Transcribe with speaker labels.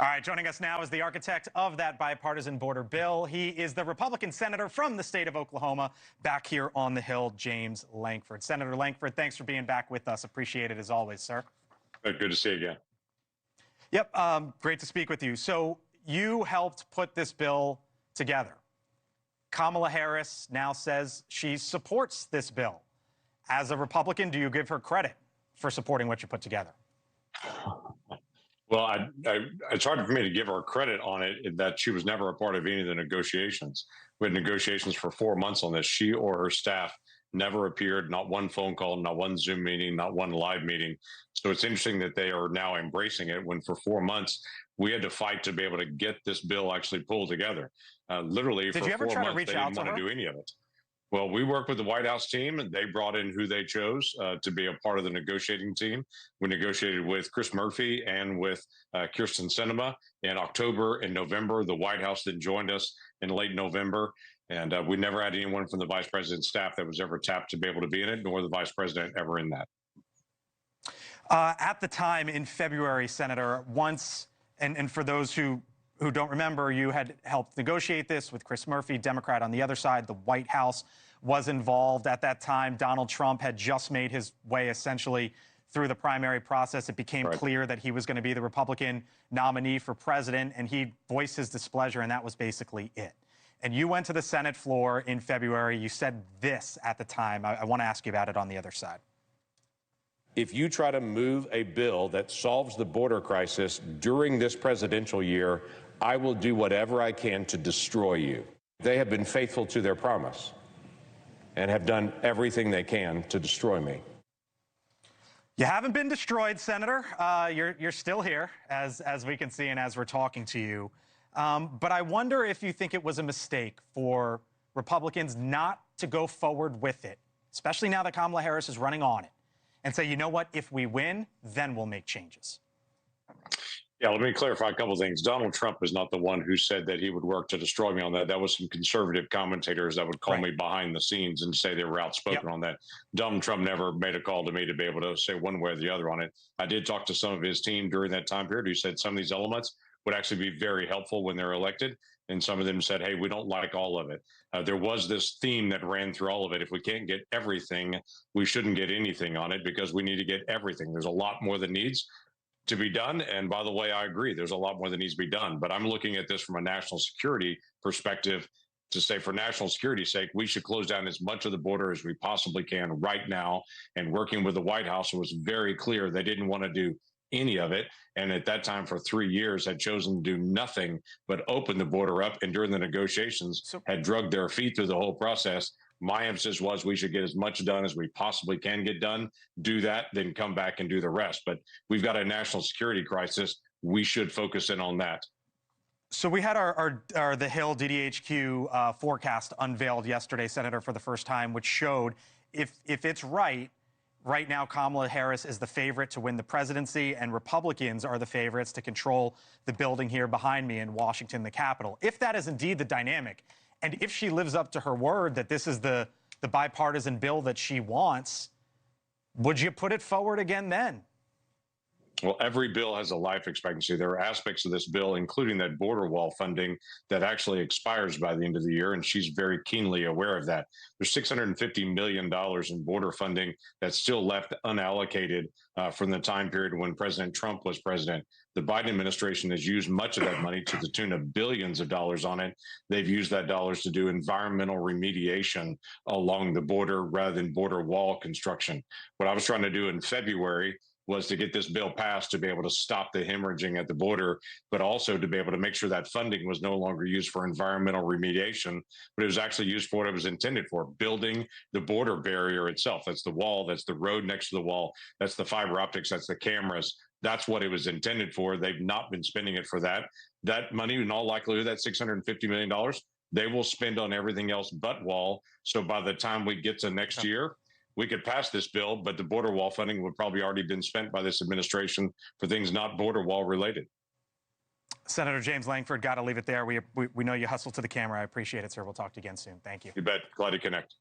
Speaker 1: All right, joining us now is the architect of that bipartisan border bill. He is the Republican senator from the state of Oklahoma, back here on the Hill, James Lankford. Senator Lankford, thanks for being back with us. Appreciate it as always, sir.
Speaker 2: Good to see you again.
Speaker 1: Yep, great to speak with you. So you helped put this bill together. Kamala Harris now says she supports this bill. As a Republican, do you give her credit for supporting what you put together?
Speaker 2: Well, it's hard for me to give her credit on it that she was never a part of any of the negotiations. We had negotiations for 4 months on this. She or her staff never appeared, not one phone call, not one Zoom meeting, not one live meeting. So it's interesting that they are now embracing it when for 4 months we had to fight to be able to get this bill actually pulled together. Literally,
Speaker 1: Did
Speaker 2: for
Speaker 1: you ever
Speaker 2: 4
Speaker 1: try to
Speaker 2: months,
Speaker 1: reach
Speaker 2: they
Speaker 1: out
Speaker 2: didn't
Speaker 1: to
Speaker 2: want
Speaker 1: her?
Speaker 2: to do any of it. Well, we worked with the White House team, and they brought in who they chose to be a part of the negotiating team. We negotiated with Chris Murphy and with Kyrsten Sinema in October and November. The White House then joined us in late November, and we never had anyone from the vice president's staff that was ever tapped to be able to be in it, nor the vice president ever in that.
Speaker 1: At the time in February, Senator, once, and for those who don't remember, you had helped negotiate this with Chris Murphy, Democrat on the other side. The White House was involved at that time. Donald Trump had just made his way essentially through the primary process. It became clear that he was going to be the Republican nominee for president, and he voiced his displeasure, and that was basically it. And you went to the Senate floor in February. You said this at the time. I want to ask you about it on the other side.
Speaker 3: If you try to move a bill that solves the border crisis during this presidential year, I will do whatever I can to destroy you. They have been faithful to their promise and have done everything they can to destroy me.
Speaker 1: You haven't been destroyed, Senator. You're still here, as we can see and as we're talking to you. But I wonder if you think it was a mistake for Republicans not to go forward with it, especially now that Kamala Harris is running on it, and say, you know what, if we win, then we'll make changes.
Speaker 2: Yeah, let me clarify a couple of things. Donald Trump is not the one who said that he would work to destroy me on that. That was some conservative commentators that would call me behind the scenes and say they were outspoken on that. Donald Trump never made a call to me to be able to say one way or the other on it. I did talk to some of his team during that time period who said some of these elements would actually be very helpful when they're elected. And some of them said, hey, we don't like all of it. There was this theme that ran through all of it. If we can't get everything, we shouldn't get anything on it because we need to get everything. There's a lot more that needs to be done. And by the way, I agree, there's a lot more that needs to be done. But I'm looking at this from a national security perspective to say for national security's sake, we should close down as much of the border as we possibly can right now. And working with the White House, it was very clear they didn't want to do any of it. And at that time, for 3 years, had chosen to do nothing but open the border up. And during the negotiations, had drugged their feet through the whole process. My emphasis was we should get as much done as we possibly can get done, do that, then come back and do the rest. But we've got a national security crisis. We should focus in on that.
Speaker 1: So we had our the Hill DDHQ forecast unveiled yesterday, Senator, for the first time, which showed if it's right now, Kamala Harris is the favorite to win the presidency, and Republicans are the favorites to control the building here behind me in Washington, the Capitol. If that is indeed the dynamic, and if she lives up to her word that this is the bipartisan bill that she wants, would you put it forward again then?
Speaker 2: Well, every bill has a life expectancy. There are aspects of this bill, including that border wall funding, that actually expires by the end of the year, and she's very keenly aware of that. There's $650 million in border funding that's still left unallocated from the time period when President Trump was president. The Biden administration has used much of that money to the tune of billions of dollars on it. They've used that dollars to do environmental remediation along the border rather than border wall construction. What I was trying to do in February was to get this bill passed to be able to stop the hemorrhaging at the border, but also to be able to make sure that funding was no longer used for environmental remediation, but it was actually used for what it was intended for, building the border barrier itself. That's the wall, that's the road next to the wall, that's the fiber optics, that's the cameras. That's what it was intended for. They've not been spending it for that. That money, in all likelihood, that $650 million, they will spend on everything else but wall. So by the time we get to next year, we could pass this bill, but the border wall funding would probably already been spent by this administration for things not border wall related.
Speaker 1: Senator James Lankford, got to leave it there. We know you hustle to the camera. I appreciate it, sir. We'll talk to you again soon. Thank you.
Speaker 2: You bet. Glad to connect.